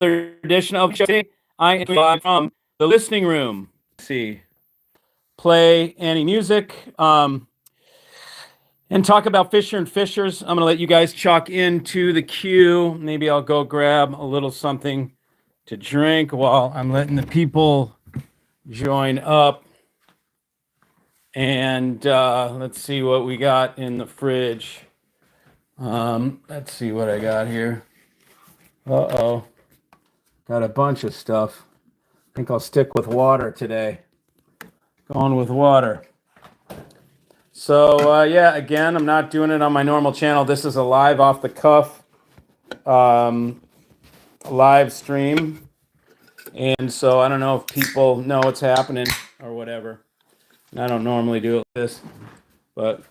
edition of the show. I am live from the listening room. Let's see, play any music, and talk about Fisher and Fishers. I'm going to let you guys chalk into the queue. Maybe I'll go grab a little something to drink while I'm letting the people join up. And let's see what we got in the fridge. Let's see what I got here. Uh-oh. Got a bunch of stuff. I think I'll stick with water today. Going with water. So, yeah, again, I'm not doing it on my normal channel. This is a live off the cuff live stream. And so I don't know if people know what's happening or whatever. I don't normally do it like this, but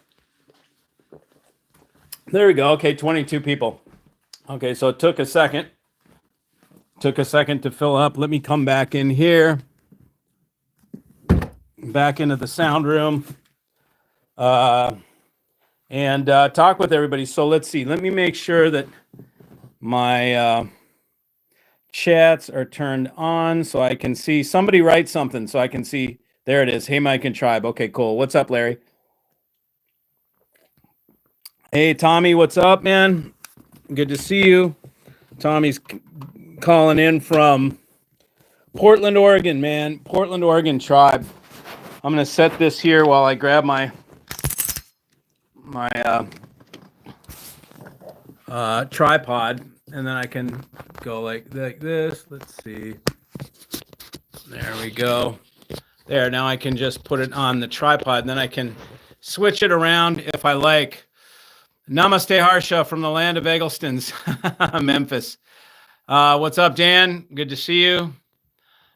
there we go. Okay, 22 people. Okay, so it took a second. Took a second to fill up. Let me come back in here. Back into the sound room. And talk with everybody. So let's see. Let me make sure that my chats are turned on so I can see. Somebody write something so I can see. There it is. Hey, Mike and Tribe. Okay, cool. What's up, Larry? Hey, Tommy. What's up, man? Good to see you. Tommy's calling in from Portland, Oregon, man. Portland, Oregon, Tribe. I'm going to set this here while I grab my tripod, and then I can go like this. Let's see. There we go. There, now I can just put it on the tripod, and then I can switch it around if I like. Namaste Harsha from the land of Egglestons, Memphis. What's up, Dan? Good to see you.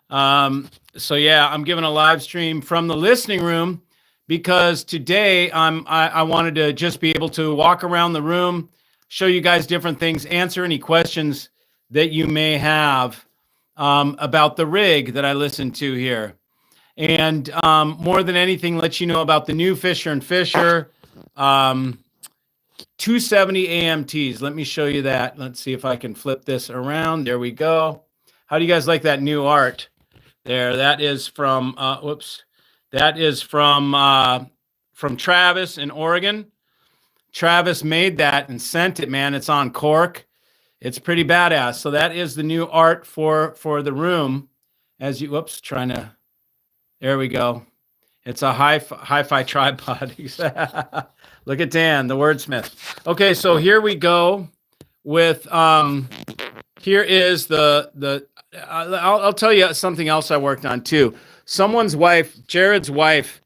So yeah, I'm giving a live stream from the listening room because today I wanted to just be able to walk around the room, show you guys different things, answer any questions that you may have about the rig that I listen to here. And more than anything, let you know about the new Fisher and Fischer 270 AMTs. Let me show you that. Let's see if I can flip this around. There we go. How do you guys like that new art? There, that is from that is from Travis in Oregon. Travis made that and sent it, man. It's on cork. It's pretty badass. So that is the new art for the room. As you, there we go. It's a hi-fi tripod. Look at Dan, the wordsmith. Okay, so here we go with here is the I'll tell you something else I worked on too. Someone's wife, Jared's wife,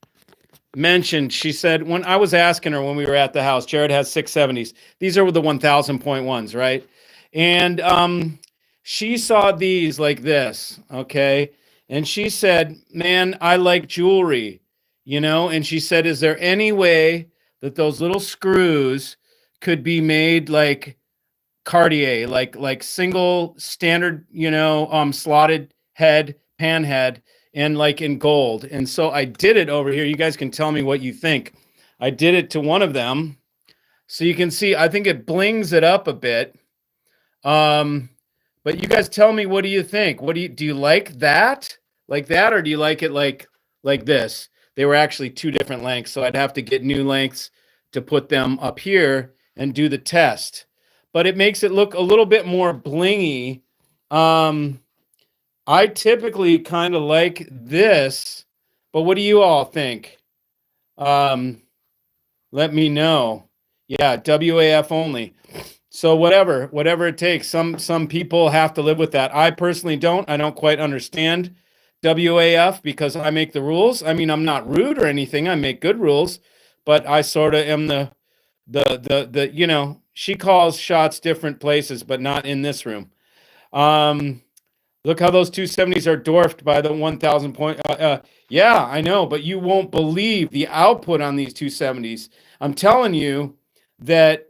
mentioned, she said, when I was asking her when we were at the house, Jared has 670s. These are the 1,000.1s, right? And she saw these like this, okay? And she said, man, I like jewelry, you know? And she said, is there any way that those little screws could be made like Cartier, like single standard, you know, slotted head, pan head, and like in gold. And so I did it over here. You guys can tell me what you think. I did it to one of them. So you can see, I think it blings it up a bit. But you guys tell me, what do you think? Do you like that? Like that, or do you like it like this? They were actually two different lengths, so I'd have to get new lengths to put them up here and do the test. But it makes it look a little bit more blingy. I typically kind of like this, but what do you all think? Let me know. Yeah, WAF only. So whatever it takes. Some people have to live with that. I personally don't. I don't quite understand WAF because I make the rules. I mean, I'm not rude or anything. I make good rules, but I sort of am the you know, she calls shots different places, but not in this room. Look how those 270s are dwarfed by the 1,000 point. Yeah, I know, but you won't believe the output on these 270s. I'm telling you that,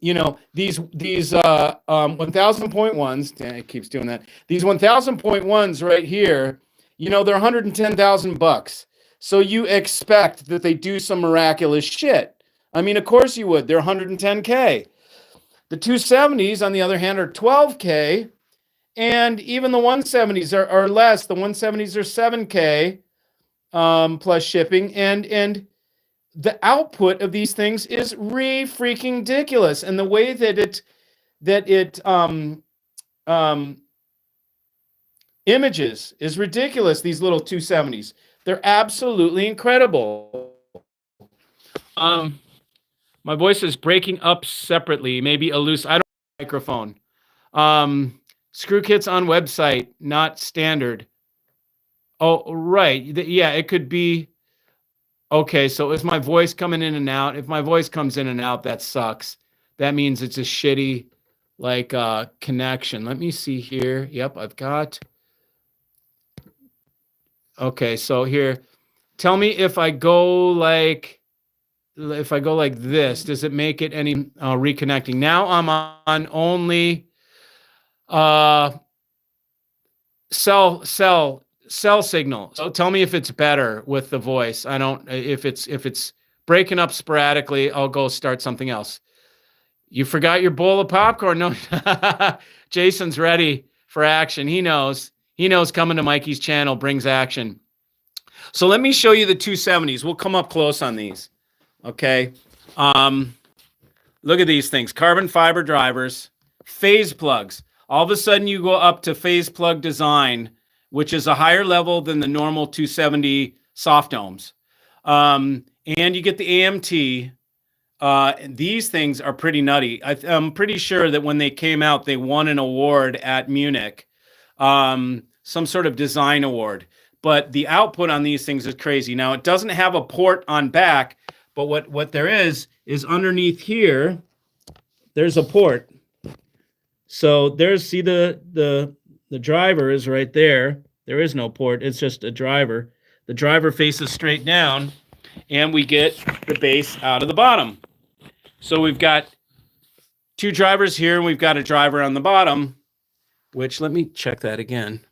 you know, these 1,000.1s, damn, it keeps doing that. These 1,000.1s right here, you know, they're $110,000. So you expect that they do some miraculous shit. I mean, of course you would. They're 110K. The 270s, on the other hand, are 12K. And even the 170s are less. The 170s are 7K plus shipping. And the output of these things is freaking ridiculous. And the way that it images is ridiculous. These little 270s, they're absolutely incredible. My voice is breaking up separately, maybe a loose, I don't know, microphone. Screw kits on website, not standard. Oh, right. Yeah, it could be. Okay, so is my voice coming in and out? If my voice comes in and out, that sucks. That means it's a shitty, like, connection. Let me see here. Yep, I've got. Okay, so here, tell me if I go like this, does it make it any reconnecting? Now I'm on only cell signal. So tell me if it's better with the voice. I don't, if it's breaking up sporadically, I'll go start something else. You forgot your bowl of popcorn. No, Jason's ready for action. He knows coming to Mikey's channel brings action. So let me show you the 270s. We'll come up close on these. Okay. Look at these things. Carbon fiber drivers, phase plugs. All of a sudden you go up to phase plug design, which is a higher level than the normal 270 soft ohms. And you get the AMT. These things are pretty nutty. I'm pretty sure that when they came out, they won an award at Munich, some sort of design award. But the output on these things is crazy. Now, it doesn't have a port on back, but what there is underneath here, there's a port. So there's, see the driver is right there. There is no port. It's just a driver. The driver faces straight down, and we get the bass out of the bottom. So we've got two drivers here, and we've got a driver on the bottom, which, let me check that again.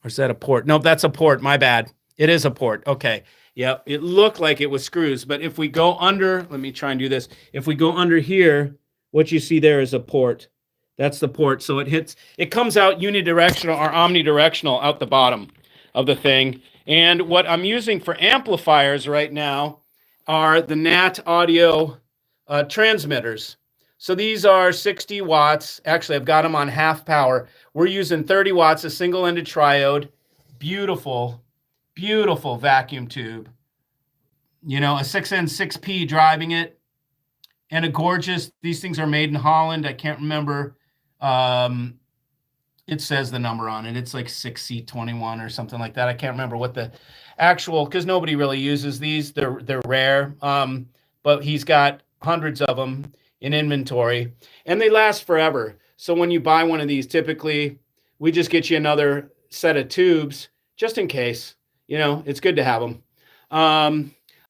Or is that a port? No, that's a port. My bad. It is a port. Okay. Yep. It looked like it was screws, but if we go under, let me try and do this. If we go under here, what you see there is a port. That's the port. So it comes out unidirectional or omnidirectional out the bottom of the thing. And what I'm using for amplifiers right now are the NAT audio transmitters. So these are 60 watts. Actually, I've got them on half power. We're using 30 watts, a single-ended triode. Beautiful, beautiful vacuum tube. You know, a 6N 6P driving it. And a gorgeous, these things are made in Holland. I can't remember. It says the number on it. It's like 6C21 or something like that. I can't remember what the actual, because nobody really uses these. They're rare. But he's got hundreds of them in inventory, and they last forever. So when you buy one of these, typically we just get you another set of tubes just in case. You know, it's good to have them.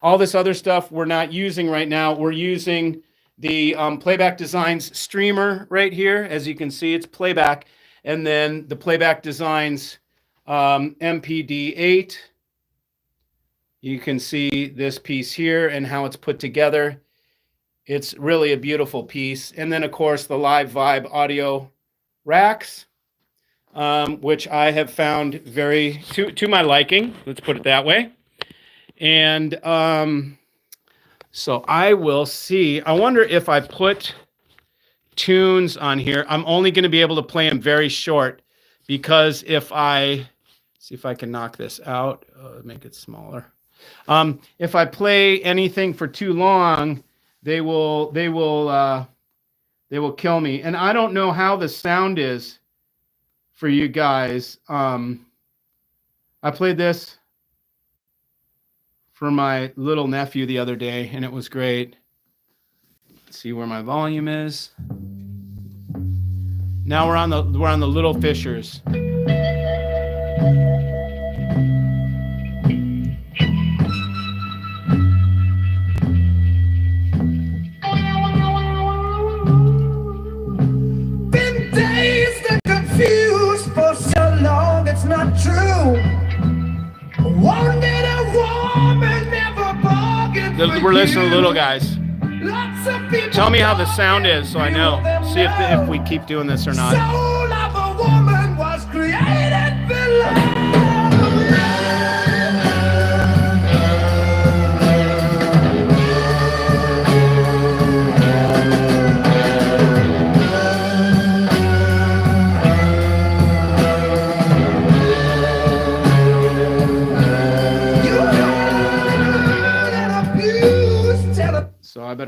All this other stuff we're not using right now. We're using the Playback Designs streamer right here. As you can see, it's playback. And then the Playback Designs MPD8. You can see this piece here and how it's put together. It's really a beautiful piece. And then, of course, the Live Vibe audio racks, which I have found very to my liking. Let's put it that way. And so I will see. I wonder if I put tunes on here. I'm only going to be able to play them very short, because if I see if I can knock this out, make it smaller. If I play anything for too long, they will kill me. And I don't know how the sound is for you guys. I played this for my little nephew the other day, and it was great. Let's see where my volume is. Now we're on the Little Fischers. Not true. Wanted a woman, never bargained for We're listening to Little Guys. Lots of people. Tell me how the sound is so I know. See if we keep doing this or not. Soul of a woman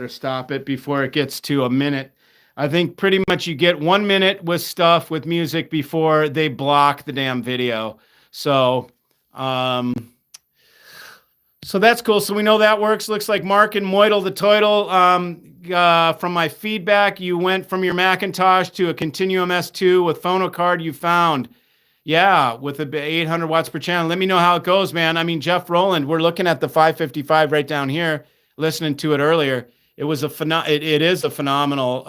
better stop it before it gets to a minute. I think pretty much you get 1 minute with stuff with music before they block the damn video. So, so that's cool. So we know that works. Looks like Mark and Moidle the Toidle. From my feedback, you went from your Macintosh to a Continuum S2 with PhonoCard you found. Yeah, with a 800 watts per channel. Let me know how it goes, man. I mean, Jeff Rowland, we're looking at the 555 right down here, listening to it earlier. It was a it is a phenomenal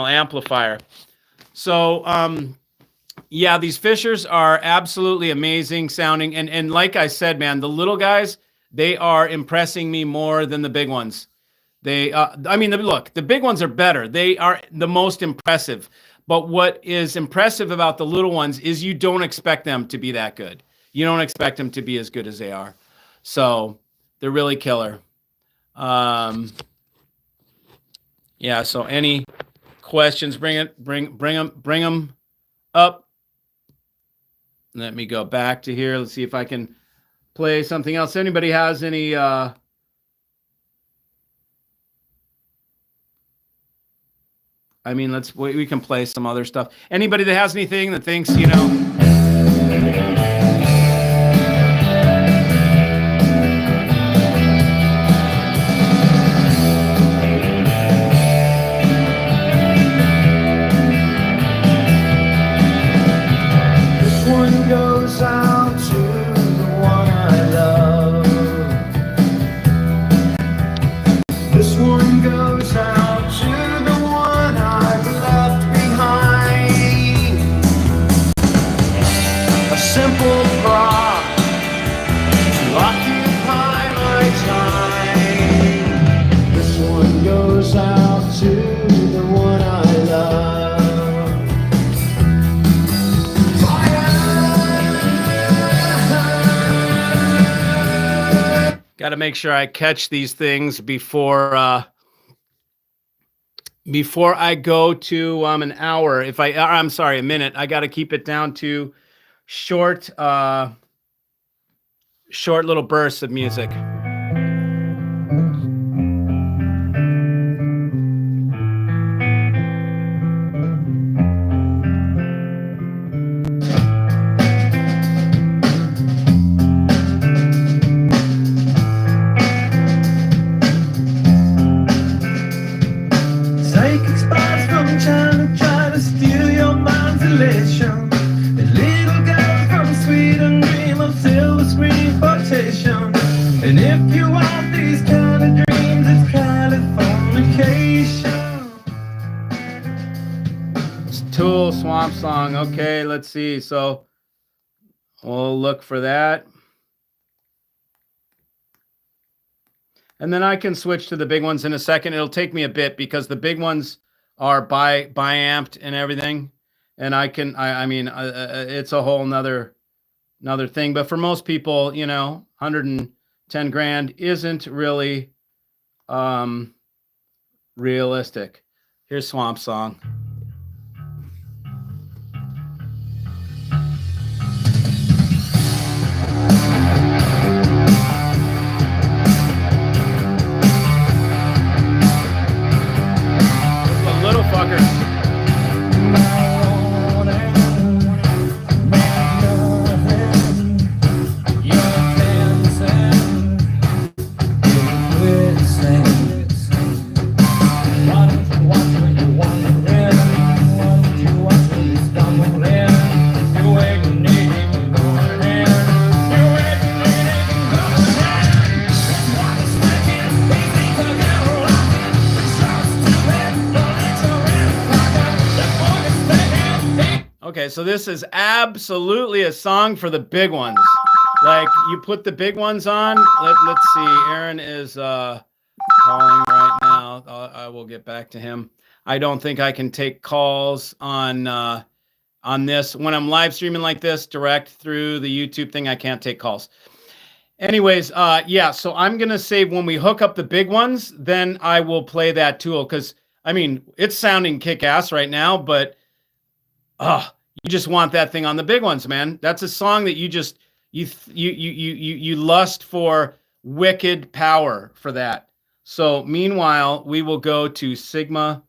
amplifier. So yeah, these Fishers are absolutely amazing sounding, and like I said, man, the little guys, they are impressing me more than the big ones. They I mean, look, the big ones are better. They are the most impressive. But what is impressive about the little ones is you don't expect them to be that good. You don't expect them to be as good as they are. So they're really killer. Yeah, so any questions, bring them up. Let me go back to here. Let's see if I can play something else. Anybody has any I mean, we can play some other stuff. Anybody that has anything that thinks, you know, goes out to the one I love. This one goes out to the one I've left behind. A simple prop to occupy my time. This one goes out to the one I love. got to make sure I catch these things before I go to an hour. I'm sorry, a minute. I got to keep it down to short little bursts of music. And if you want these kind of dreams, it's Californication. It's Tool Swamp Song. Okay, let's see. So we'll look for that. And then I can switch to the big ones in a second. It'll take me a bit because the big ones are bi-amped and everything. And I mean, it's a whole another thing. But for most people, you know, 110 grand isn't really realistic. Here's Swamp Song. A little fucker. Okay, so this is absolutely a song for the big ones. Like, you put the big ones on. Let's see. Aaron is calling right now. I will get back to him. I don't think I can take calls on this. When I'm live streaming like this, direct through the YouTube thing, I can't take calls. Anyways, yeah, so I'm going to say when we hook up the big ones, then I will play that tool. Because, I mean, it's sounding kick-ass right now, but you just want that thing on the big ones, man. That's a song that you lust for wicked power for that. So meanwhile, we will go to Sigma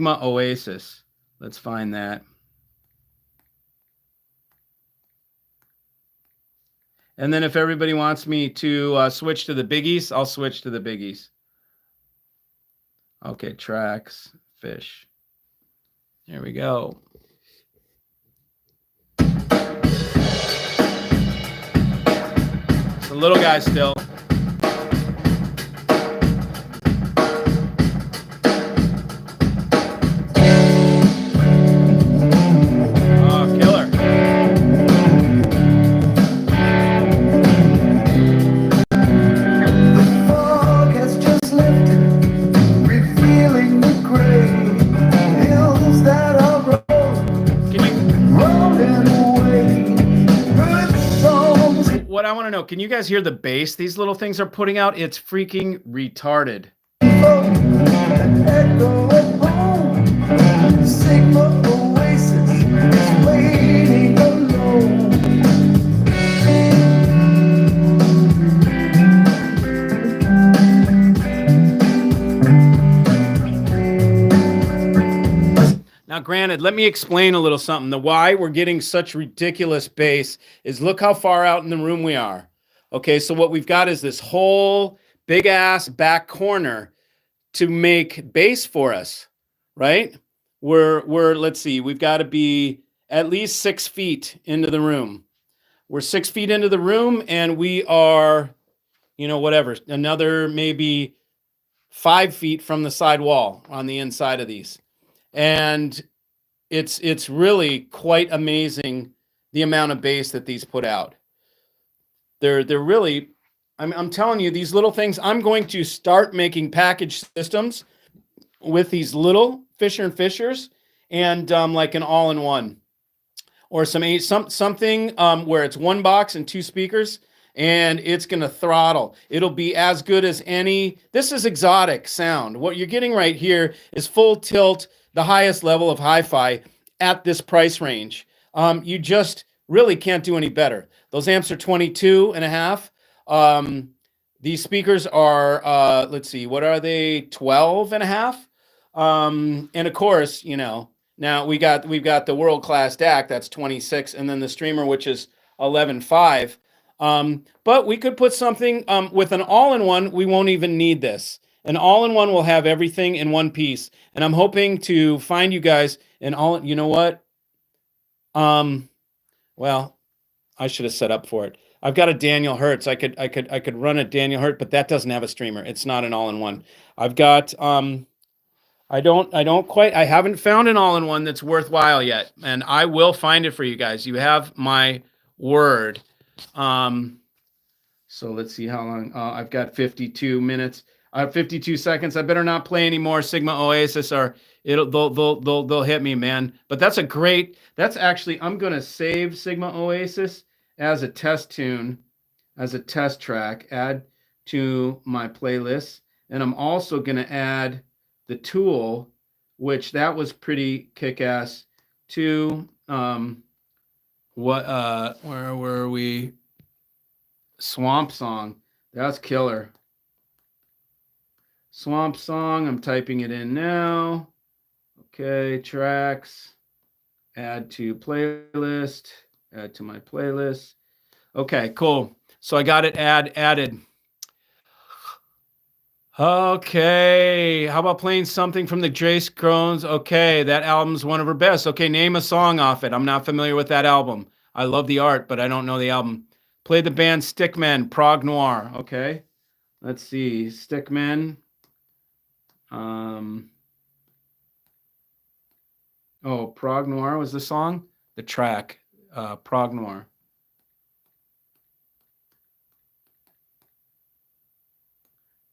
Oasis. Let's find that. And then if everybody wants me to switch to the biggies, I'll switch to the biggies. Okay, tracks, fish. There we go. It's a little guy still. Oh, killer. The fog has just lifted, revealing the gray hills that are rolling away. Good songs. What I want to know, can you guys hear the bass these little things are putting out? It's freaking retarded. Echo of home. Sigma Oasis is waiting alone. Now, granted, let me explain a little something. The why we're getting such ridiculous bass is look how far out in the room we are. Okay, so what we've got is this whole big ass back corner to make bass for us, right? We're let's see, we've got to be at least 6 feet into the room. We're 6 feet into the room, and we are, whatever, another maybe 5 feet from the side wall on the inside of these. And it's really quite amazing the amount of bass that these put out. They're really, I'm telling you, these little things, I'm going to start making package systems with these little Fischer&Fischers and like an all-in-one, or something where it's one box and 2 speakers, and it's going to throttle. It'll be as good as any. This is exotic sound. What you're getting right here is full tilt, the highest level of hi-fi at this price range. You just really can't do any better. Those amps are 22 and a half. These speakers are, let's see, what are they? 12 and a half. And of course, now we've got the world-class DAC, that's 26, and then the streamer, which is 11.5. But we could put something with an all-in-one. We won't even need this. An all-in-one will have everything in one piece. And I'm hoping to find you guys an all, you know what? Well, I should have set up for it. I've got a Daniel Hertz. I could run a Daniel Hertz, but that doesn't have a streamer. It's not an all-in-one. I've got I haven't found an all-in-one that's worthwhile yet, and I will find it for you guys. You have my word. So let's see how long. I've got 52 minutes. I have 52 seconds. I better not play any more Sigma Oasis, or they'll hit me, man. But that's actually, I'm gonna save Sigma Oasis as a test tune, as a test track, add to my playlist. And I'm also gonna add the Tool, which that was pretty kick-ass too. Where were we? Swamp Song. That's killer. Swamp Song, I'm typing it in now. Okay, tracks, add to playlist, add to my playlist. Okay, cool. So I got it added. Okay, how about playing something from the Jace Crones? Okay, that album's one of her best. Okay, name a song off it. I'm not familiar with that album. I love the art, but I don't know the album. Play the band Stickmen, Prog Noir. Okay, let's see, Stickmen. Prog Noir was the song? The track, Prog Noir.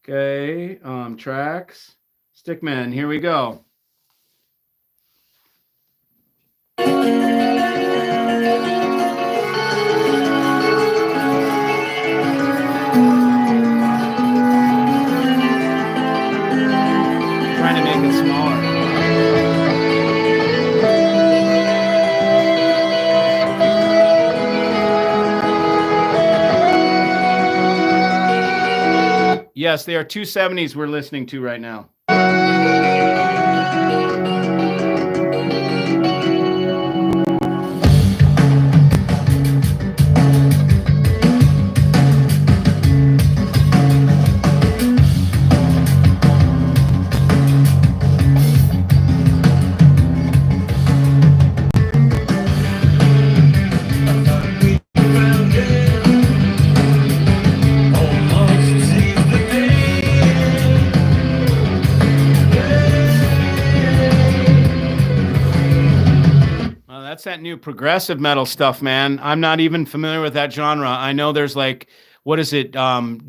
Okay, tracks. Stickman, here we go. Trying to make it smaller. Yes, Yes, they are 270s we're listening to right now. That's that new progressive metal stuff, man. I'm not even familiar with that genre. I know there's like, what is it,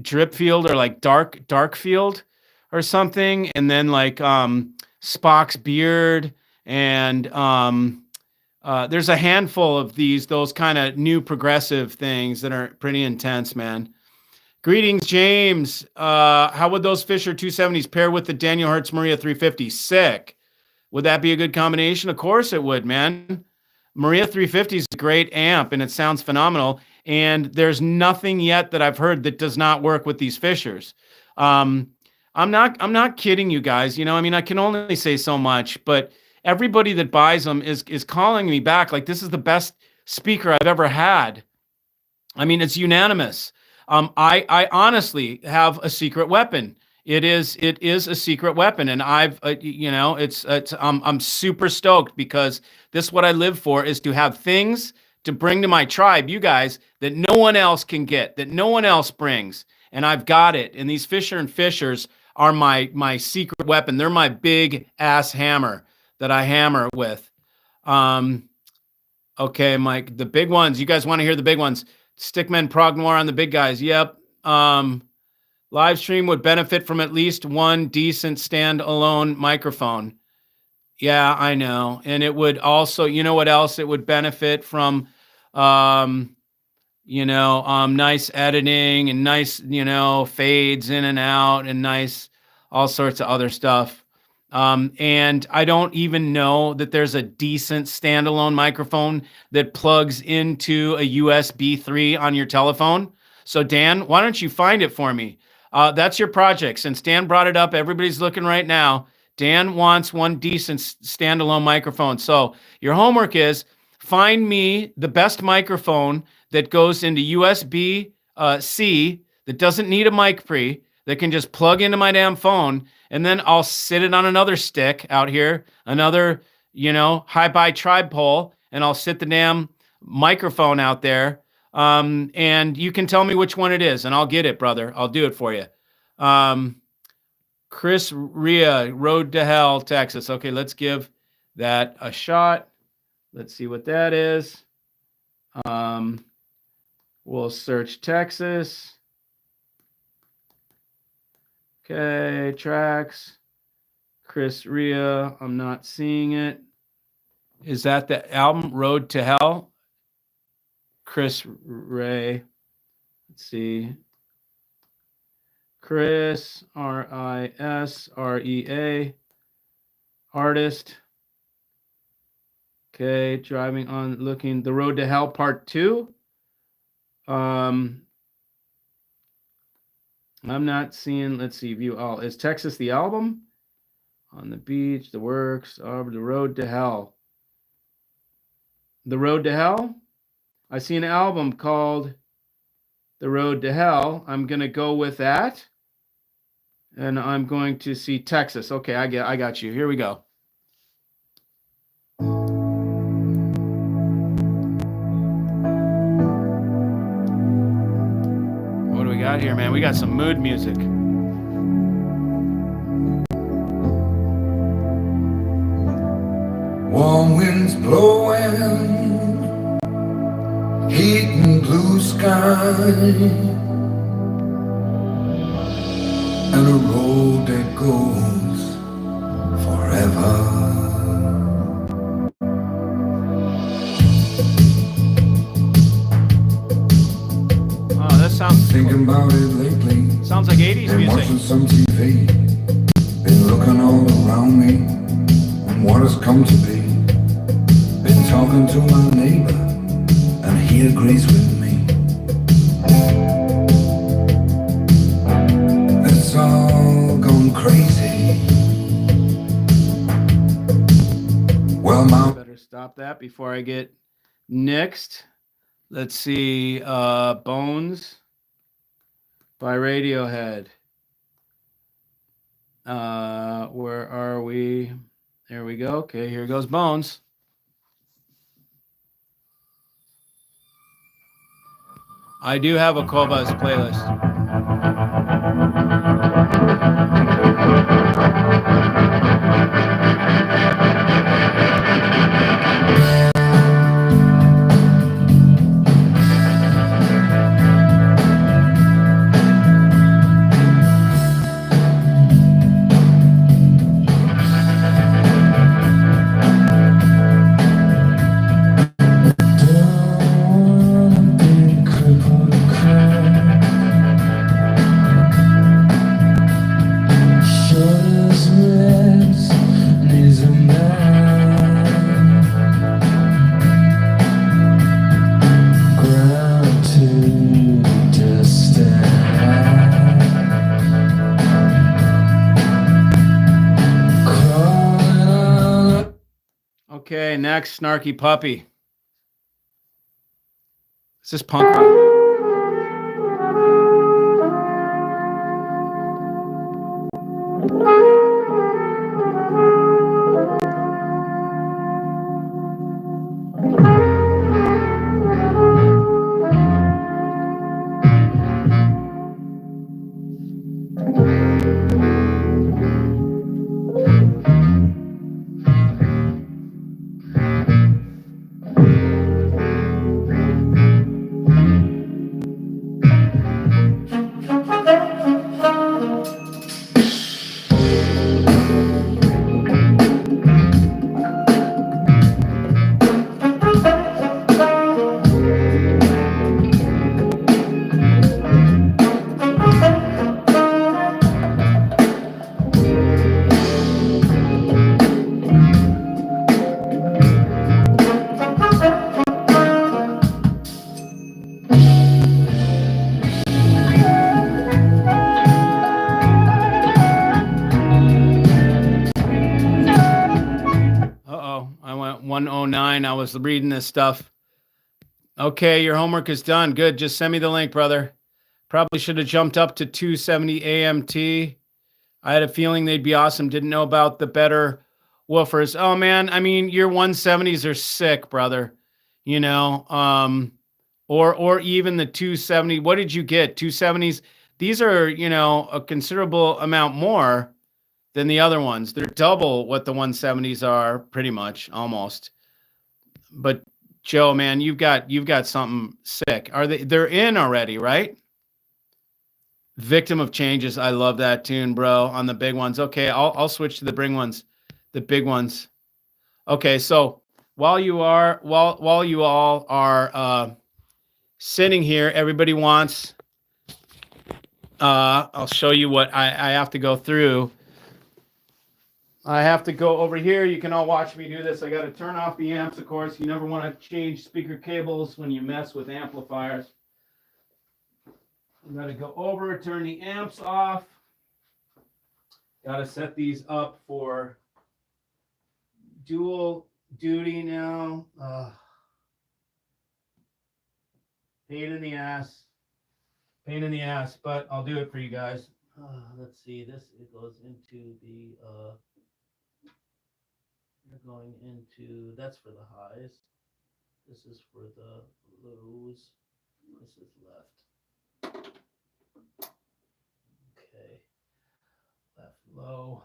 drip field or like dark field or something, and then like Spock's beard, and there's a handful of those kind of new progressive things that are pretty intense, man. Greetings, James. How would those Fisher 270s pair with the Daniel Hertz Maria 350? Sick. Would that be a good combination? Of course it would, man. Maria 350 is a great amp, and it sounds phenomenal. And there's nothing yet that I've heard that does not work with these Fishers. I'm not kidding you guys. You know, I mean, I can only say so much, but everybody that buys them is calling me back like this is the best speaker I've ever had. I mean, it's unanimous. I honestly have a secret weapon. It is a secret weapon, and I've I'm super stoked because this what I live for is to have things to bring to my tribe, you guys, that no one else can get, that no one else brings, and I've got it. And these Fisher and Fishers are my secret weapon. They're my big ass hammer that I hammer with. Okay, Mike, the big ones. You guys want to hear the big ones? Stickman Prog Noir on the big guys. Yep. Live stream would benefit from at least one decent standalone microphone. Yeah, I know. And it would also, you know what else it would benefit from? Nice editing and nice, fades in and out and nice, all sorts of other stuff. And I don't even know that there's a decent standalone microphone that plugs into a USB 3 on your telephone. So Dan, why don't you find it for me? That's your project. Since Dan brought it up, everybody's looking right now. Dan wants one decent standalone microphone. So your homework is find me the best microphone that goes into USB C that doesn't need a mic pre, that can just plug into my damn phone, and then I'll sit it on another stick out here, another, hi-fi tripod, and I'll sit the damn microphone out there. And you can tell me which one it is, and I'll get it, brother. I'll do it for you. Chris Ria, Road to Hell, Texas. Okay, let's give that a shot. Let's see what that is. We'll search Texas. Okay, tracks. Chris Ria, I'm not seeing it. Is that the album, Road to Hell? Chris Ray. Let's see. Chris, Risrea, artist. Okay, driving on, looking, The Road to Hell Part 2. I'm not seeing, let's see, view all. Is Texas the album? On the Beach, The Works, The Road to Hell. The Road to Hell? I see an album called The Road to Hell. I'm going to go with that. And I'm going to see Texas. Okay, I got you. Here we go. What do we got here, man? We got some mood music. Warm winds blowing, heat and blue sky, and a road that goes forever. Oh, that sounds Thinking about it lately. Sounds like 80s Been music. watching some TV. Been looking all around me and what has come to be. Been talking to my neighbor and he agrees with me. It's stop that before I get nixed. Let's see. Bones by Radiohead. Where are we? There we go. Okay, here goes Bones. I do have a Cobuzz playlist. Okay, next, Snarky Puppy. Is this punk rock? I went 109. I was reading this stuff. Okay, your homework is done. Good. Just send me the link, brother. Probably should have jumped up to 270 AMT. I had a feeling they'd be awesome. Didn't know about the better woofers. Oh, man. I mean, your 170s are sick, brother. You know, or even the 270. What did you get? 270s. These are, you know, a considerable amount more than the other ones. They're double what the 170s are, pretty much, almost. But Joe, man, you've got something sick. They're in already, right? Victim of Changes. I love that tune, bro. On the big ones. Okay, I'll switch to the big ones, the big ones. Okay, so while you all are sitting here, everybody wants. I'll show you what I have to go through. I have to go over here. You can all watch me do this. I got to turn off the amps, of course. You never want to change speaker cables when you mess with amplifiers. I'm going to go over, turn the amps off. Got to set these up for dual duty now. Pain in the ass. Pain in the ass, but I'll do it for you guys. Let's see. It goes into the... We're going into, that's for the highs. This is for the lows. This is left. Okay. Left low.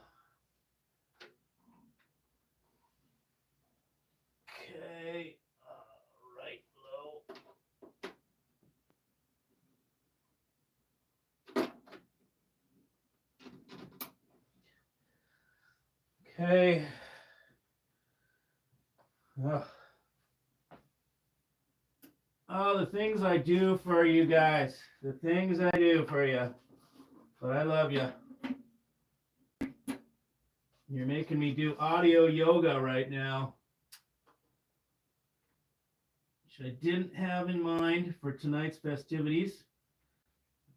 Okay. Right low. Okay. Oh, the things I do for you guys. The things I do for you. But I love you. You're making me do audio yoga right now, which I didn't have in mind for tonight's festivities.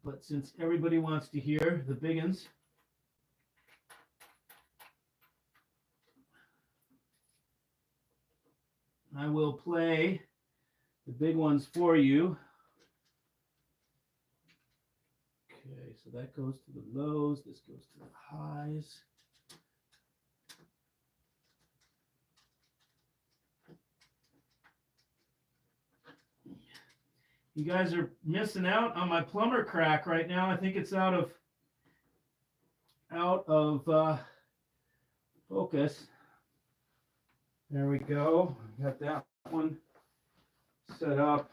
But since everybody wants to hear the big uns, I will play the big ones for you. Okay, so that goes to the lows. This goes to the highs. You guys are missing out on my plumber crack right now. I think it's out of focus. There we go. Got that one set up.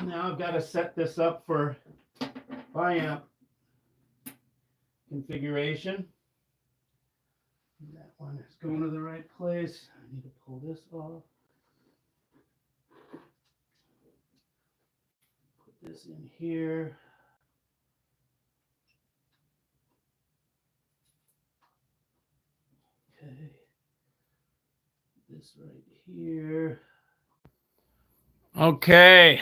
Now I've got to set this up for biamp configuration. That one is going to the right place. I need to pull this off. Put this in here. Okay. This right here. Okay.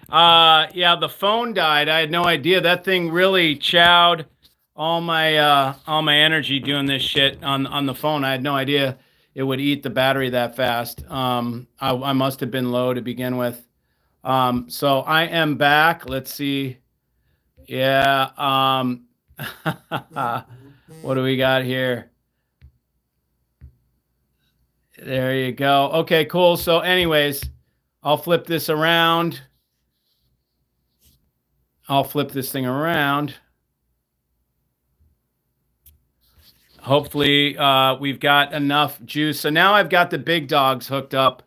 Yeah, the phone died. I had no idea. That thing really chowed all my energy doing this shit on the phone. I had no idea it would eat the battery that fast. I must have been low to begin with. So I am back. Let's see. Yeah. What do we got here? There you go. Okay, cool. So anyways, I'll flip this around. I'll flip this thing around. Hopefully we've got enough juice. So now I've got the big dogs hooked up.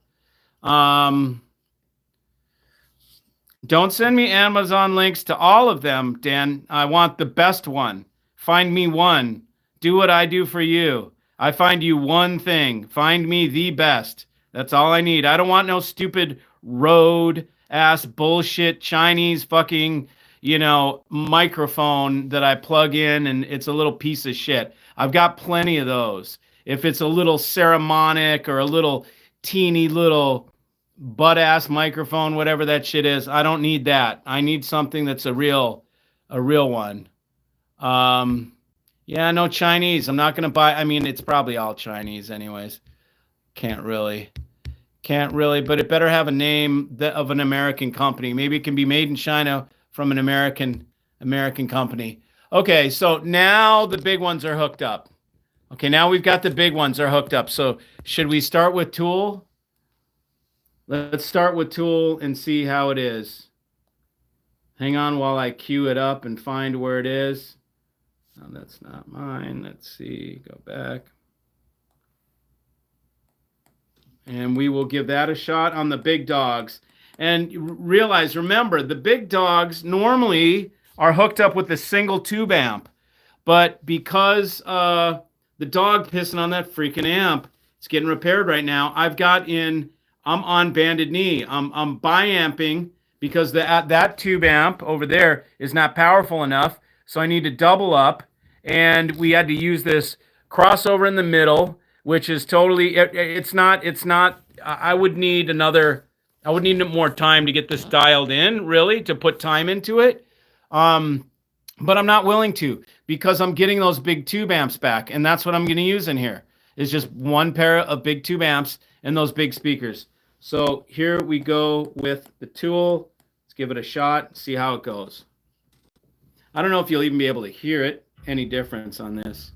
Don't send me Amazon links to all of them, Dan. I want the best one. Find me one. Do what I do for you. I find you one thing. Find me the best. That's all I need. I don't want no stupid Rode ass bullshit Chinese fucking, microphone that I plug in and it's a little piece of shit. I've got plenty of those. If it's a little Ceramonic or a little teeny little butt ass microphone, whatever that shit is, I don't need that. I need something that's a real one. Yeah, no Chinese. I'm not going to buy. I mean, it's probably all Chinese anyways. Can't really, but it better have a name of an American company. Maybe it can be made in China from an American company. Okay, so now the big ones are hooked up. Okay, now we've got the big ones are hooked up. So should we start with Tool? Let's start with Tool and see how it is. Hang on while I queue it up and find where it is. No, that's not mine. Let's see. Go back. And we will give that a shot on the big dogs. And remember, the big dogs normally are hooked up with a single tube amp. But because the dog pissing on that freaking amp, it's getting repaired right now. I'm on Banded Knee. I'm biamping because that tube amp over there is not powerful enough. So I need to double up. And we had to use this crossover in the middle, which is totally, it's not, I would need more time to get this dialed in, really, to put time into it. But I'm not willing to because I'm getting those big tube amps back. And that's what I'm going to use in here is just one pair of big tube amps and those big speakers. So here we go with the Tool. Let's give it a shot, see how it goes. I don't know if you'll even be able to hear it, any difference on this.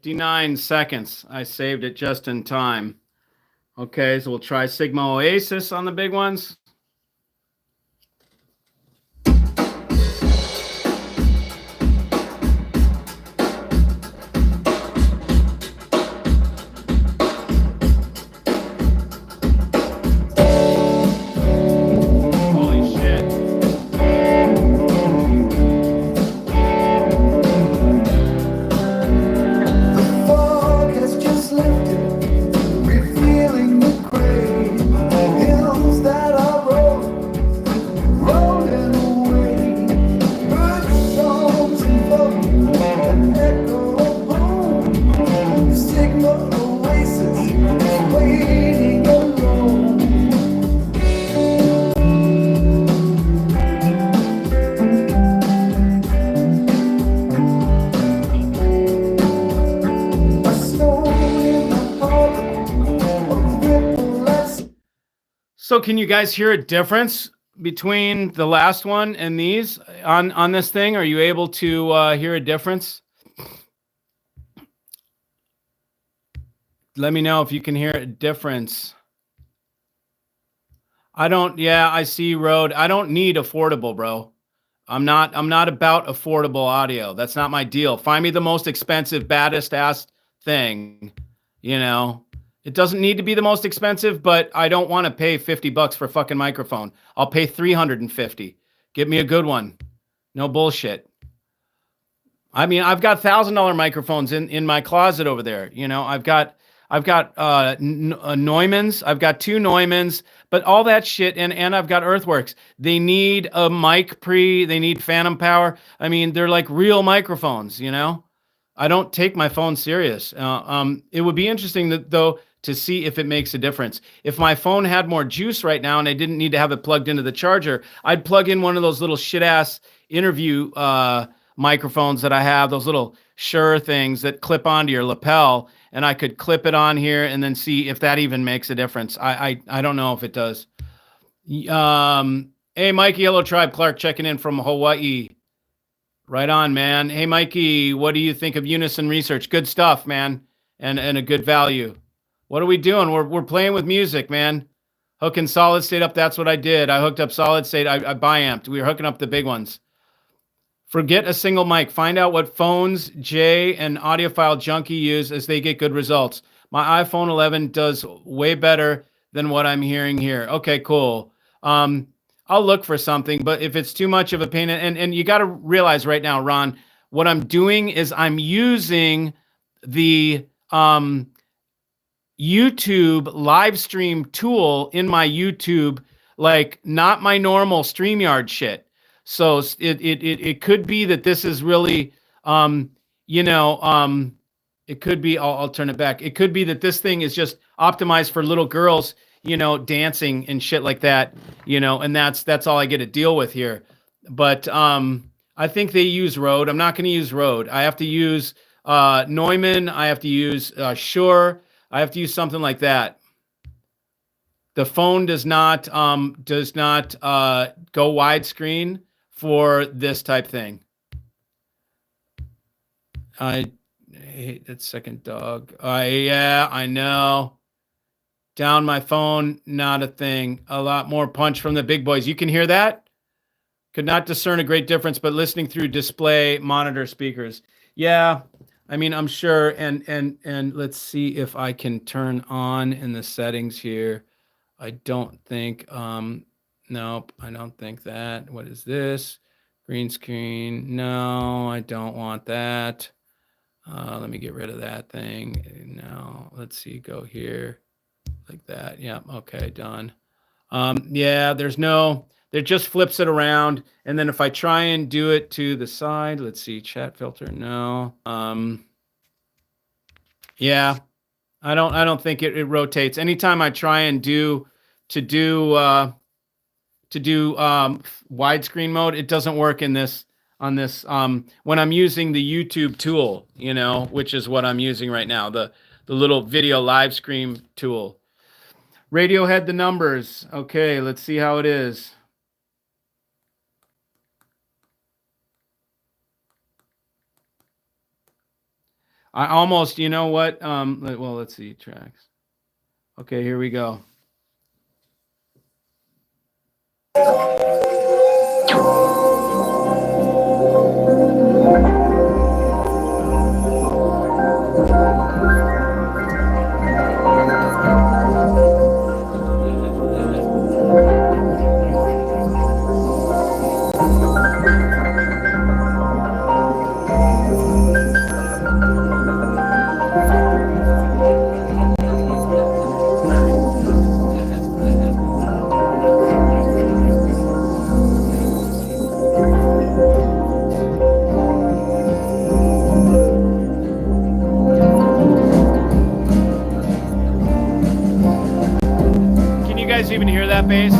59 seconds. I saved it just in time. Okay, so we'll try Sigma Oasis on the big ones. So can you guys hear a difference between the last one and these on this thing? Are you able to hear a difference? Let me know if you can hear a difference. Yeah, I see Rode. I don't need affordable, bro. I'm not about affordable audio. That's not my deal. Find me the most expensive, baddest ass thing, you know. It doesn't need to be the most expensive, but I don't want to pay $50 for a fucking microphone. I'll pay $350. Get me a good one. No bullshit. I mean, I've got $1,000 microphones in my closet over there. You know, I've got Neumanns. I've got 2 Neumanns, but all that shit, and I've got Earthworks. They need a mic they need phantom power. I mean, they're like real microphones, you know? I don't take my phone serious. It would be interesting though to see if it makes a difference. If my phone had more juice right now and I didn't need to have it plugged into the charger, I'd plug in one of those little shit-ass interview microphones that I have, those little Shure things that clip onto your lapel, and I could clip it on here and then see if that even makes a difference. I don't know if it does. Hey, Mikey, hello, Tribe. Clark checking in from Hawaii. Right on, man. Hey, Mikey, what do you think of Unison Research? Good stuff, man, and a good value. What are we doing? We're playing with music, man. Hooking solid state up. That's what I did. I hooked up solid state. I bi-amped. We were hooking up the big ones. Forget a single mic. Find out what phones Jay and Audiophile Junkie use as they get good results. My iPhone 11 does way better than what I'm hearing here. Okay, cool. I'll look for something, but if it's too much of a pain, and you got to realize right now, Ron, what I'm doing is I'm using the YouTube live stream tool in my YouTube, like not my normal StreamYard shit. So it could be that this is really, it could be, I'll turn it back. It could be that this thing is just optimized for little girls, you know, dancing and shit like that, you know, and that's all I get to deal with here. But I think they use Rode. I'm not going to use Rode. I have to use Neumann. I have to use Shure. I have to use something like that. The phone does not go widescreen for this type thing. I hate that second dog. Yeah, I know. Down my phone, not a thing. A lot more punch from the big boys. You can hear that? Could not discern a great difference, but listening through display monitor speakers. Yeah, I mean, I'm sure. And let's see if I can turn on in the settings here. I don't think, nope, I don't think that. What is this? Green screen. No, I don't want that. Let me get rid of that thing. No, let's see, go here like that. Yeah, okay, done. Yeah, there just flips it around. And then if I try and do it to the side, let's see, chat filter, no. Yeah, I don't think it rotates. Anytime I try and do widescreen mode, it doesn't work in this on this when I'm using the YouTube tool, you know, which is what I'm using right now, the little video live stream tool. Radiohead, the numbers. Okay, let's see how it is. I almost, you know what? Well, let's see tracks. Okay, here we go. Can you guys even hear that bass?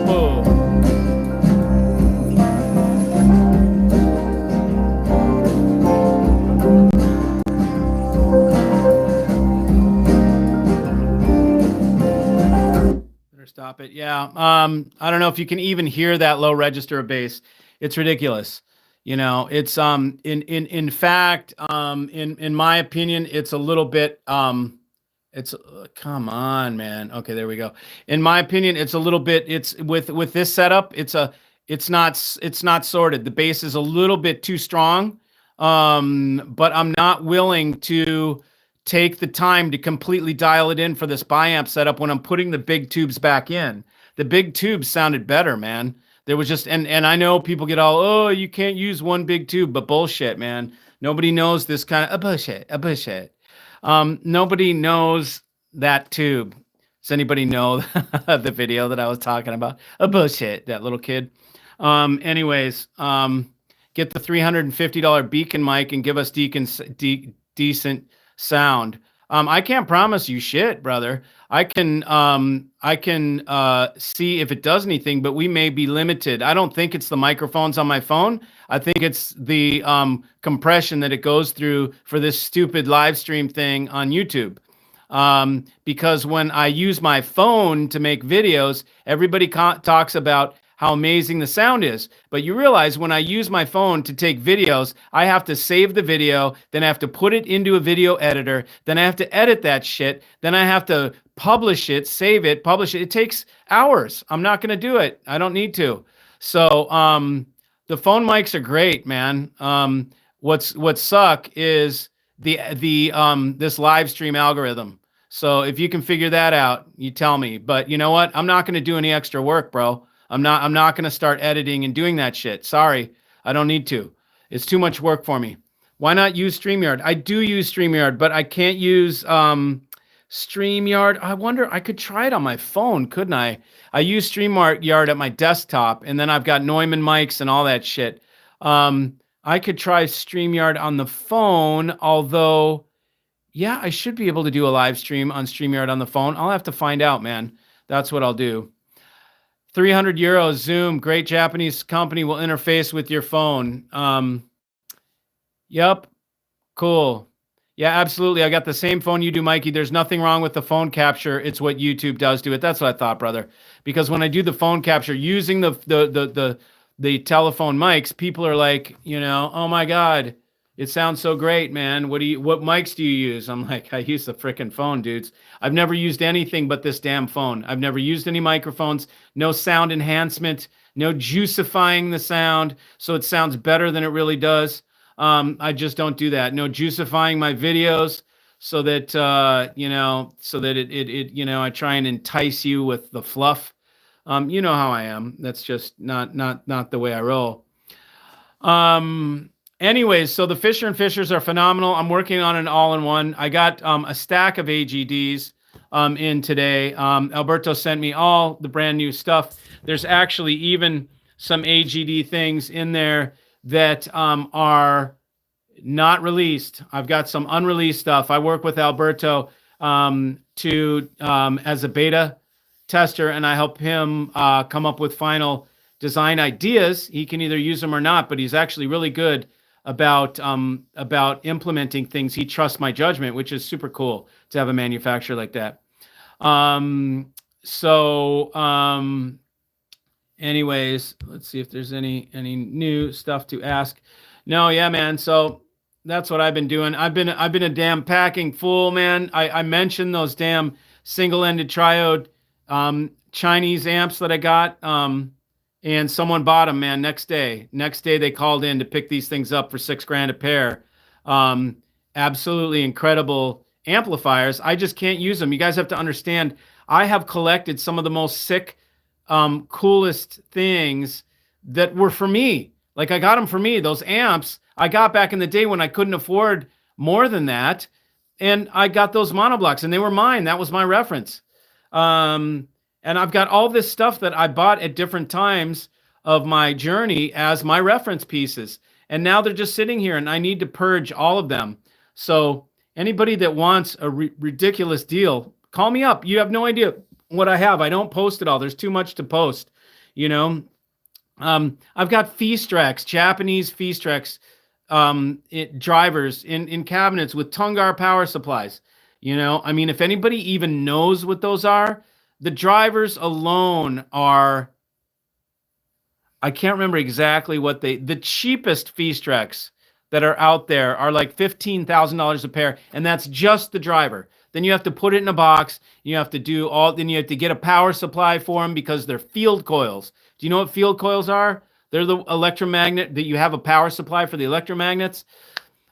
Whoa. Better stop it. Yeah. I don't know if you can even hear that low register of bass. It's ridiculous. You know, it's in fact, in my opinion, it's a little bit it's come on, man. Okay, there we go. In my opinion, it's a little bit. It's with this setup. It's not sorted. The bass is a little bit too strong, but I'm not willing to take the time to completely dial it in for this biamp setup when I'm putting the big tubes back in. The big tubes sounded better, man. There was just and I know people get all, oh, you can't use one big tube, but bullshit, man. Nobody knows this kind of a bullshit. Nobody knows that tube. Does anybody know the video that I was talking about? A bullshit, that little kid. Anyways, get the $350 Beacon mic and give us decent sound. I can't promise you shit, brother. I can see if it does anything, but we may be limited. I don't think it's the microphones on my phone. I think it's the compression that it goes through for this stupid live stream thing on YouTube. Because when I use my phone to make videos, everybody talks about how amazing the sound is. But you realize when I use my phone to take videos, I have to save the video, then I have to put it into a video editor, then I have to edit that shit, then I have to publish it, save it, publish it. It takes hours. I'm not going to do it. I don't need to. So the phone mics are great, man. What suck is this live stream algorithm. So if you can figure that out, you tell me. But you know what? I'm not going to do any extra work, bro. I'm not going to start editing and doing that shit. Sorry. I don't need to. It's too much work for me. Why not use StreamYard? I do use StreamYard, but I can't use StreamYard. I wonder, I could try it on my phone, couldn't I? I use StreamYard at my desktop, and then I've got Neumann mics and all that shit. I could try StreamYard on the phone, although, yeah, I should be able to do a live stream on StreamYard on the phone. I'll have to find out, man. That's what I'll do. 300 euros, Zoom, great Japanese company, will interface with your phone. Yep, cool. Yeah, absolutely. I got the same phone you do, Mikey. There's nothing wrong with the phone capture. It's what YouTube does to it. That's what I thought, brother. Because when I do the phone capture using the telephone mics, people are like, you know, oh my God, it sounds so great, man. What mics do you use? I'm like, I use the freaking phone, dudes. I've never used anything but this damn phone. I've never used any microphones, no sound enhancement, no juicifying the sound so it sounds better than it really does. I just don't do that. No juicifying my videos so that, I try and entice you with the fluff. You know how I am. That's just not the way I roll. Anyways, so the Fischer and Fischers are phenomenal. I'm working on an all-in-one. I got a stack of AGDs in today. Alberto sent me all the brand new stuff. There's actually even some AGD things in there that are not released. I've got some unreleased stuff. I work with Alberto as a beta tester, and I help him come up with final design ideas. He can either use them or not, but he's actually really good about implementing things. He trusts my judgment, which is super cool to have a manufacturer like that. Anyways, let's see if there's any new stuff to ask. No, yeah, man. So that's what I've been doing. I've been a damn packing fool, man. I mentioned those damn single-ended triode Chinese amps that I got. And someone bought them, man. Next day they called in to pick these things up for $6 grand a pair. Um, Absolutely incredible amplifiers. I just can't use them. You guys have to understand. I have collected some of the most sick, coolest things that were for me. Like I got them for me. Those amps I got back in the day when I couldn't afford more than that, and I got those monoblocks, and they were mine. That was my reference. And I've got all this stuff that I bought at different times of my journey as my reference pieces, and now they're just sitting here, and I need to purge all of them. So anybody that wants a ridiculous deal, call me up. You have no idea what I have. I don't post it all. There's too much to post, you know. I've got Feestrax, Japanese Feestrax drivers in cabinets with Tungar power supplies. You know, I mean, if anybody even knows what those are, the drivers alone are, I can't remember exactly what the cheapest Feestrax that are out there are like $15,000 a pair, and that's just the driver. Then you have to put it in a box. You have to do all. Then you have to get a power supply for them because they're field coils. Do you know what field coils are? They're the electromagnet that you have a power supply for the electromagnets.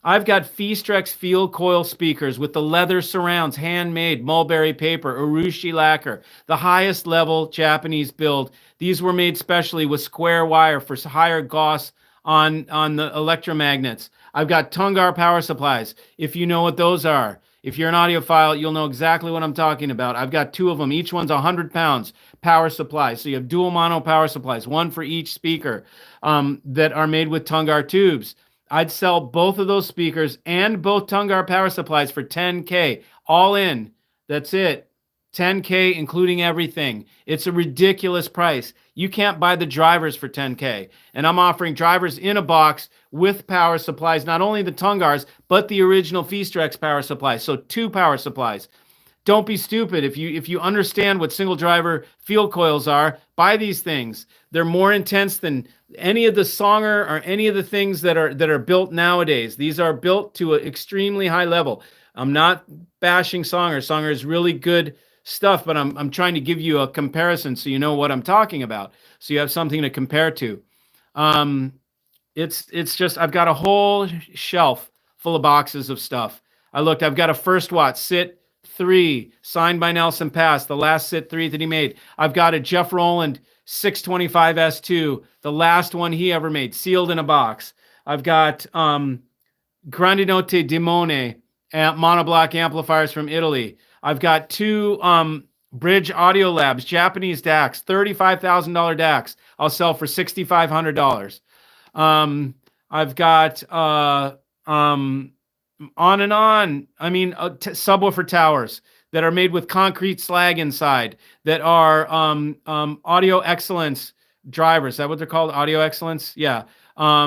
I've got Feestrax field coil speakers with the leather surrounds, handmade, mulberry paper, urushi lacquer, the highest level Japanese build. These were made specially with square wire for higher Gauss on the electromagnets. I've got Tungar power supplies, if you know what those are. If you're an audiophile, you'll know exactly what I'm talking about. I've got two of them. Each one's 100 pounds power supplies. So you have dual mono power supplies, one for each speaker, that are made with Tungar tubes. I'd sell both of those speakers and both Tungar power supplies for $10K, all in. That's it. $10K, including everything. It's a ridiculous price. You can't buy the drivers for $10K. And I'm offering drivers in a box with power supplies, not only the Tungars, but the original Feestrax power supply. So 2 power supplies. Don't be stupid. If you understand what single driver field coils are, buy these things. They're more intense than any of the Songer or any of the things that are built nowadays. These are built to an extremely high level. I'm not bashing Songer. Songer is really good stuff, but I'm trying to give you a comparison so you know what I'm talking about. So you have something to compare to. It's just I've got a whole shelf full of boxes of stuff. I've got a First Watt Sit 3 signed by Nelson Pass, the last Sit 3 that he made. I've got a Jeff Rowland 625 S2, the last one he ever made, sealed in a box. I've got Grande Note Dimone monoblock amplifiers from Italy. I've got 2 Bridge Audio Labs Japanese DACs, $35,000 DACs. I'll sell for $6,500. I've got on and on. I mean, subwoofer towers that are made with concrete slag inside, that are audio excellence drivers. Is that what they're called? Audio excellence? Yeah. I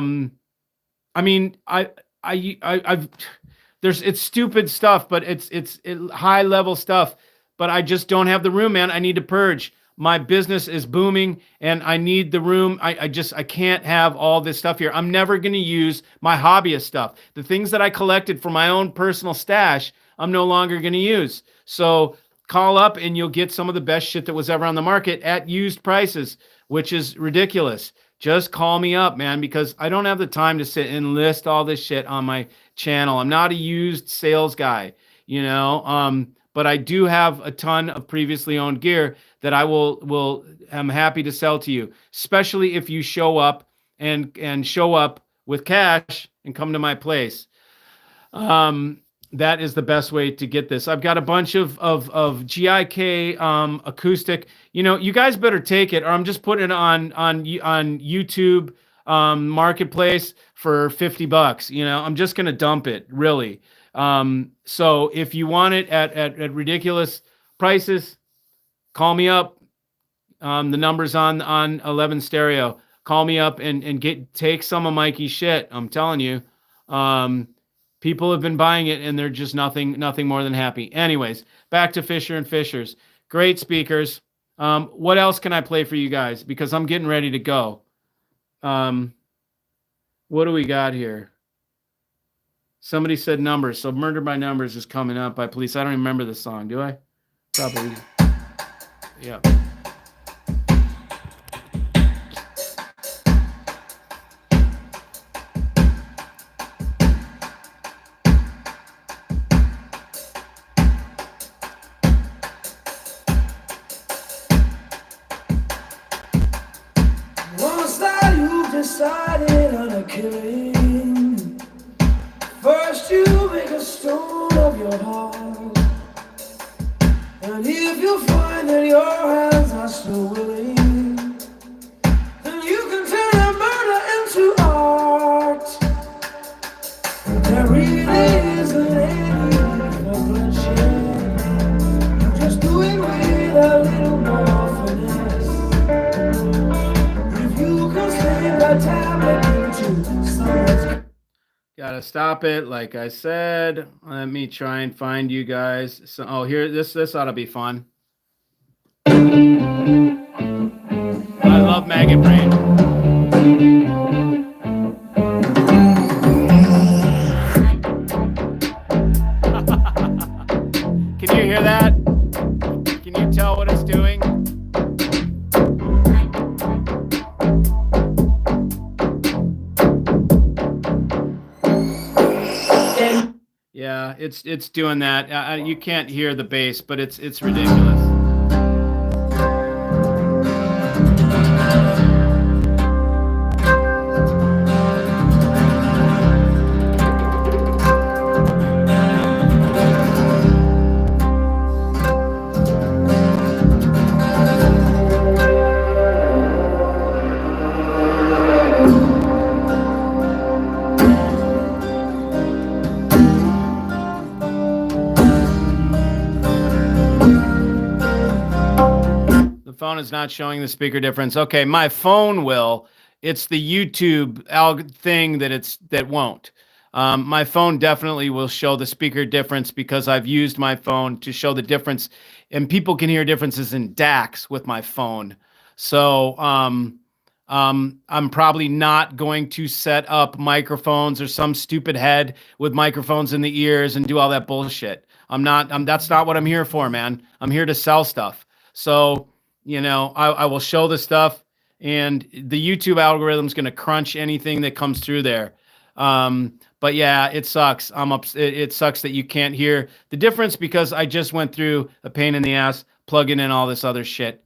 mean, I've it's stupid stuff, but it's high level stuff. But I just don't have the room, man. I need to purge. My business is booming, and I need the room. I can't have all this stuff here. I'm never going to use my hobbyist stuff. The things that I collected for my own personal stash, I'm no longer going to use. So call up and you'll get some of the best shit that was ever on the market at used prices, which is ridiculous. Just call me up, man, because I don't have the time to sit and list all this shit on my channel. I'm not a used sales guy, you know. But I do have a ton of previously owned gear that I'm happy to sell to you, especially if you show up and show up with cash and come to my place. That is the best way to get this. I've got a bunch of GIK acoustic. You know, you guys better take it, or I'm just putting it on YouTube Marketplace for $50. You know, I'm just gonna dump it, really. So if you want it at ridiculous prices, call me up. The number's on 11 stereo. Call me up and take some of Mikey's shit. I'm telling you. People have been buying it and they're just nothing more than happy. Anyways, back to Fischer and Fischer's. Great speakers. What else can I play for you guys? Because I'm getting ready to go. What do we got here? Somebody said numbers. So Murder by Numbers is coming up by Police. I don't even remember the song, do I? Probably. Yeah. Once that you've decided on a killing, first you make a stone of your heart. And if you find that your hands are still willing, then you can turn a murder into art. There really isn't any need for bloodshed. Just do it with a little more finesse. If you can save a tablet into someone's. Gotta stop it, like I said. Let me try and find you guys. So, oh, here, this ought to be fun. I love Maggot Brain. Can you hear that? Can you tell what it's doing? Yeah, it's doing that. You can't hear the bass, but it's ridiculous. Phone is not showing the speaker difference. Okay, my phone will. It's the YouTube thing that won't. My phone definitely will show the speaker difference because I've used my phone to show the difference, and people can hear differences in DACs with my phone. So I'm probably not going to set up microphones or some stupid head with microphones in the ears and do all that bullshit. That's not what I'm here for, man. I'm here to sell stuff. So, you know, I will show the stuff, and the YouTube algorithm is going to crunch anything that comes through there. But yeah, it sucks. It sucks that you can't hear the difference because I just went through a pain in the ass plugging in all this other shit.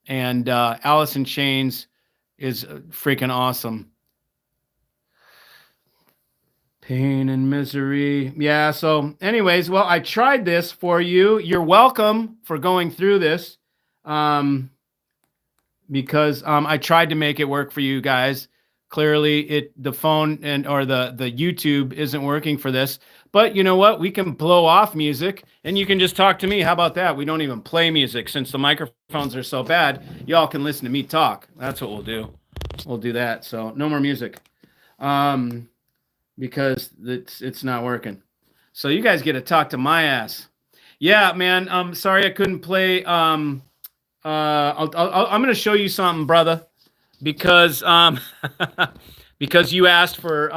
And Alice in Chains is freaking awesome. Pain and misery. Yeah, so anyways, well, I tried this for you. You're welcome for going through this. Because I tried to make it work for you guys. Clearly the phone or the YouTube isn't working for this, but you know what? We can blow off music and you can just talk to me. How about that? We don't even play music since the microphones are so bad. Y'all can listen to me talk. That's what we'll do. We'll do that. So no more music. Because it's not working. So you guys get to talk to my ass. Yeah, man. I'm sorry I couldn't play. I'm going to show you something, brother, because because you asked for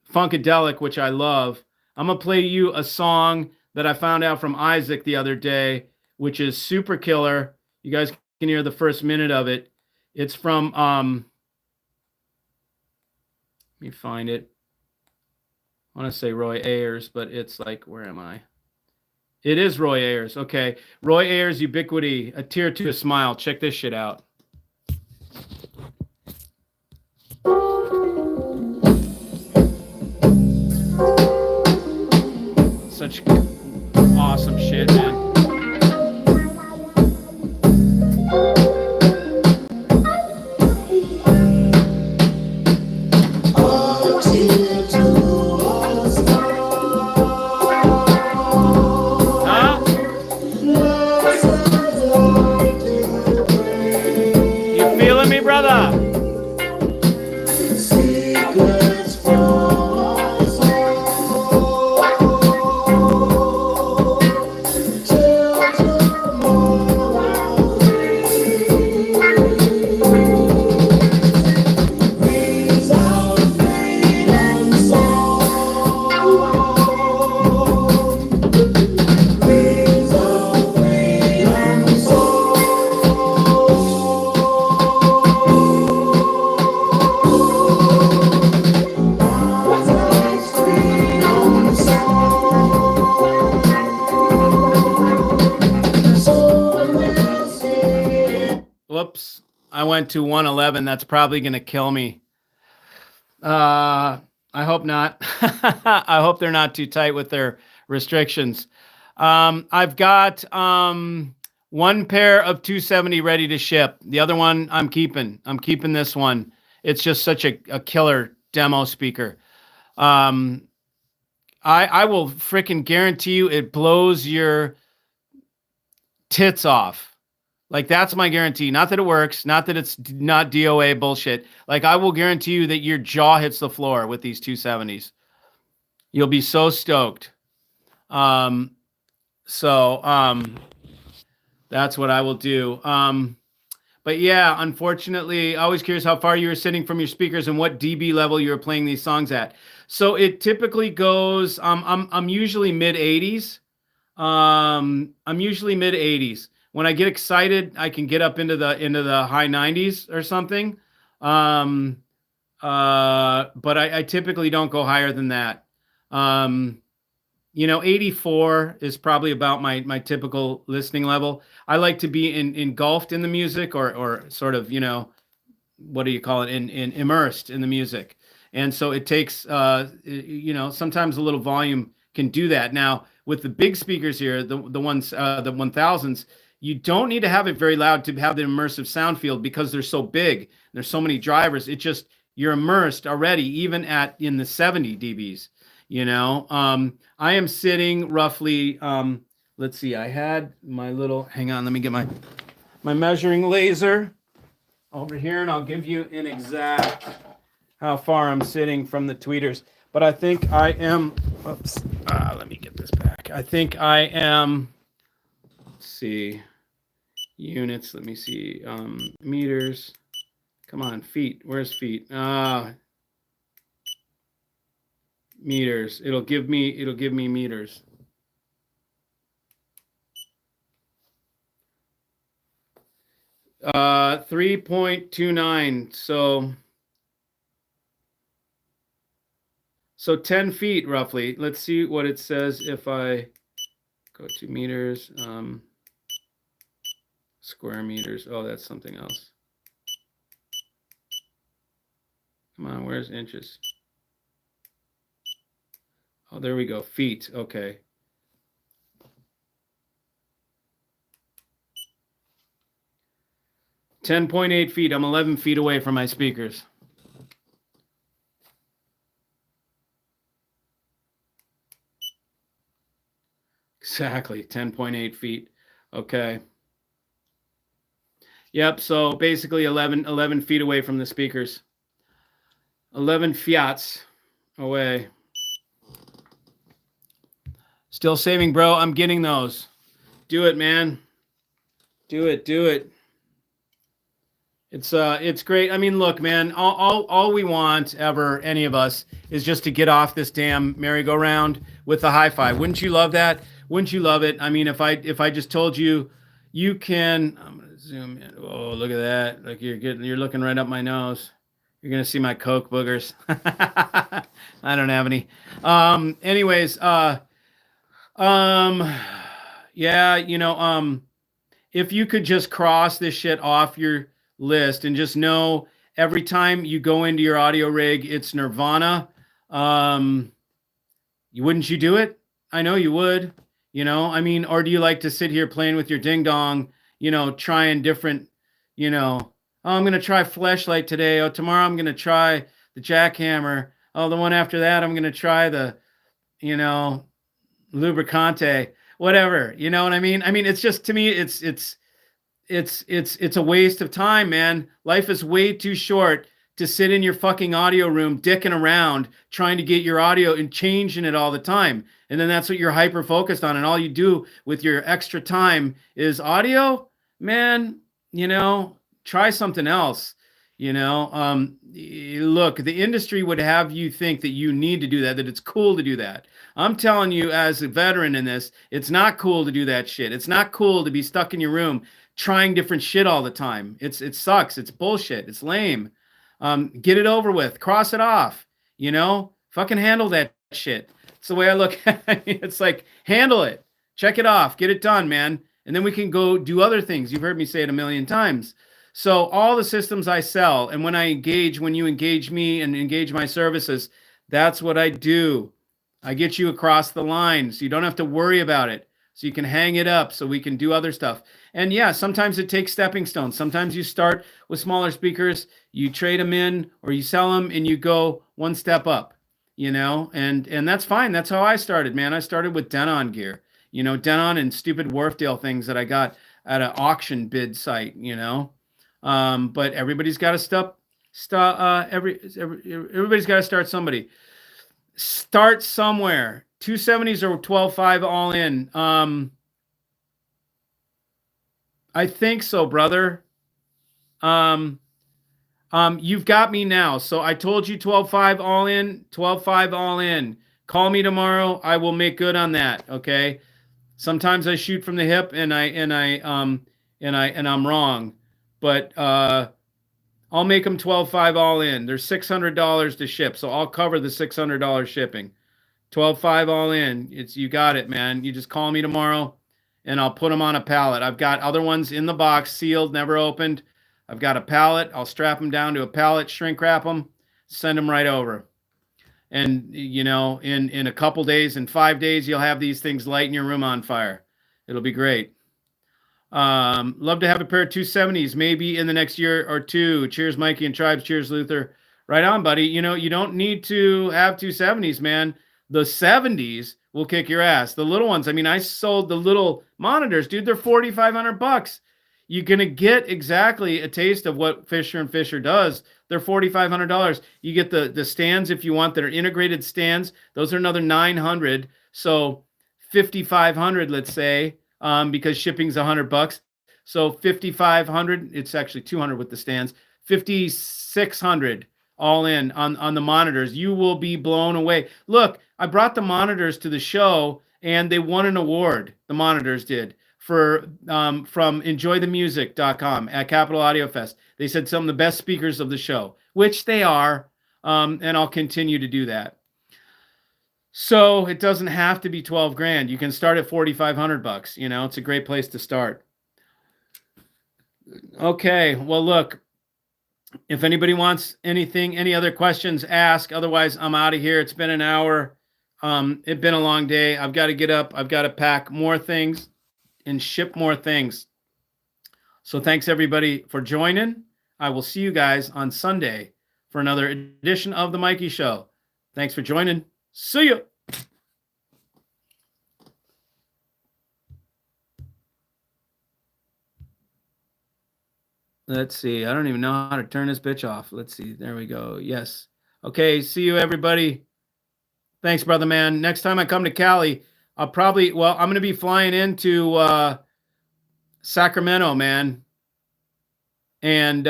Funkadelic, which I love. I'm going to play you a song that I found out from Isaac the other day, which is super killer. You guys can hear the first minute of it. It's from let me find it. I want to say Roy Ayers, but it's like, where am I? It is Roy Ayers. Okay. Roy Ayers, Ubiquity, A Tear to a Smile. Check this shit out. Such awesome shit, man. whoops, I went to 111. That's probably going to kill me. I hope not. I hope they're not too tight with their restrictions. I've got one pair of 270 ready to ship. The other one I'm keeping. I'm keeping this one. It's just such a killer demo speaker. I will freaking guarantee you it blows your tits off. Like, that's my guarantee. Not that it works, not that it's not DOA bullshit. Like, I will guarantee you that your jaw hits the floor with these 270s. You'll be so stoked. That's what I will do. But yeah, unfortunately, I was curious how far you were sitting from your speakers and what dB level you were playing these songs at. So it typically goes, I'm usually mid 80s. I'm usually mid 80s. When I get excited, I can get up into the high 90s or something. But I typically don't go higher than that. 84 is probably about my typical listening level. I like to be engulfed in the music or sort of, what do you call it? Immersed in the music. And so it takes, sometimes a little volume can do that. Now with the big speakers here, the ones, the 1000s, you don't need to have it very loud to have the immersive sound field because they're so big. There's so many drivers. It just, you're immersed already, even in the 70 dBs. I am sitting roughly, let's see, I had my little, hang on, let me get my measuring laser over here and I'll give you an exact how far I'm sitting from the tweeters. But I think I am, let me get this back. I think I am, let's see, units, let me see, meters, come on, feet, where's feet? Meters. It'll give me meters. Uh, 3.29. So 10 feet roughly. Let's see what it says if I go to meters, square meters. Oh, that's something else. Come on, where's inches? Oh, there we go. Feet. Okay. $10.8 feet. I'm 11 feet away from my speakers. Exactly. 10.8 feet. Okay. Yep. So basically 11 feet away from the speakers. 11 fiats away. Still saving, bro. I'm getting those. Do it, man. Do it. It's great. I mean, look, man, all we want ever, any of us, is just to get off this damn merry-go-round with the hi-fi. Wouldn't you love that? Wouldn't you love it? I mean, if I just told you, you can, I'm gonna zoom in. Oh, look at that. Like you're looking right up my nose. You're gonna see my Coke boogers. I don't have any. Anyways, yeah, if you could just cross this shit off your list and just know every time you go into your audio rig, it's Nirvana. Wouldn't you do it? I know you would, I mean, or do you like to sit here playing with your ding dong, trying different, oh, I'm going to try Fleshlight today. Oh, tomorrow I'm going to try the Jackhammer. Oh, the one after that, I'm going to try the, Lubricante, whatever, you know what I mean? I mean, it's just, to me, it's a waste of time, man. Life is way too short to sit in your fucking audio room, dicking around, trying to get your audio and changing it all the time. And then that's what you're hyper focused on. And all you do with your extra time is audio, man, try something else. Look, the industry would have you think that you need to do that it's cool to do that. I'm telling you, as a veteran in this, it's not cool to do that shit. It's not cool to be stuck in your room trying different shit all the time. It sucks. It's bullshit. It's lame. Get it over with. Cross it off. Fucking handle that shit. It's the way I look at it. It's like, handle it. Check it off. Get it done, man. And then we can go do other things. You've heard me say it a million times. So all the systems I sell, and when you engage me and engage my services, that's what I do. I get you across the line so you don't have to worry about it. So you can hang it up so we can do other stuff. And yeah, sometimes it takes stepping stones. Sometimes you start with smaller speakers, you trade them in or you sell them and you go one step up, and that's fine. That's how I started, man. I started with Denon gear, Denon and stupid Wharfdale things that I got at an auction bid site, but everybody's got to everybody's got to start somebody. Start somewhere. 270s or 12.5 all in. I think so, brother. You've got me now. So I told you 12.5 all in, 12.5 all in. Call me tomorrow. I will make good on that. Okay. Sometimes I shoot from the hip and I'm wrong, but I'll make them 12.5 all in. There's $600 to ship, so I'll cover the $600 shipping. 12.5 all in. You got it, man. You just call me tomorrow, and I'll put them on a pallet. I've got other ones in the box, sealed, never opened. I've got a pallet. I'll strap them down to a pallet, shrink wrap them, send them right over. And in a couple days, in 5 days, you'll have these things lighting your room on fire. It'll be great. Love to have a pair of 270s, maybe in the next year or two. Cheers, Mikey and Tribes. Cheers, Luther. Right on, buddy. You don't need to have 270s, man. The 70s will kick your ass. The little ones. I mean, I sold the little monitors, dude. They're $4,500. You're gonna get exactly a taste of what Fischer&Fischer does. They're $4,500. You get the stands if you want. That are integrated stands. Those are another $900. So $5,500, let's say. Because shipping's $100. So $5,500. It's actually $200 with the stands. $5,600 all in on the monitors. You will be blown away. Look, I brought the monitors to the show and they won an award. The monitors did for from enjoythemusic.com at Capitol Audio Fest. They said some of the best speakers of the show, which they are, and I'll continue to do that. So it doesn't have to be 12 grand. You can start at $4,500. It's a great place to start. Okay. Well, look, if anybody wants anything, any other questions, ask. Otherwise, I'm out of here. It's been an hour. It's been a long day. I've got to get up. I've got to pack more things and ship more things. So thanks everybody for joining. I will see you guys on Sunday for another edition of the Mikey Show. Thanks for joining. See ya. Let's see. I don't even know how to turn this bitch off. Let's see. There we go. Yes. Okay. See you, everybody. Thanks, brother, man. Next time I come to Cali, I'm going to be flying into Sacramento, man. And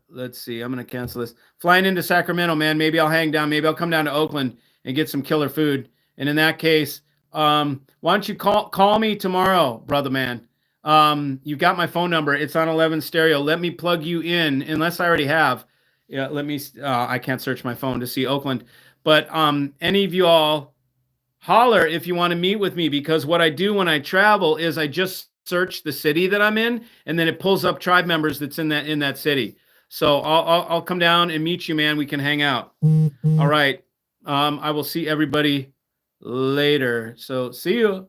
let's see. I'm going to cancel this. Flying into Sacramento, man. Maybe I'll hang down. Maybe I'll come down to Oakland and get some killer food. And in that case, why don't you call me tomorrow, brother, man? You've got my phone number. It's on 11 stereo. Let me plug you in, unless I already have. Yeah, let me. I can't search my phone to see Oakland. But any of you all, holler if you want to meet with me, because what I do when I travel is I just search the city that I'm in, and then it pulls up tribe members that's in that city. So I'll come down and meet you, man. We can hang out. All right. I will see everybody later. So see you.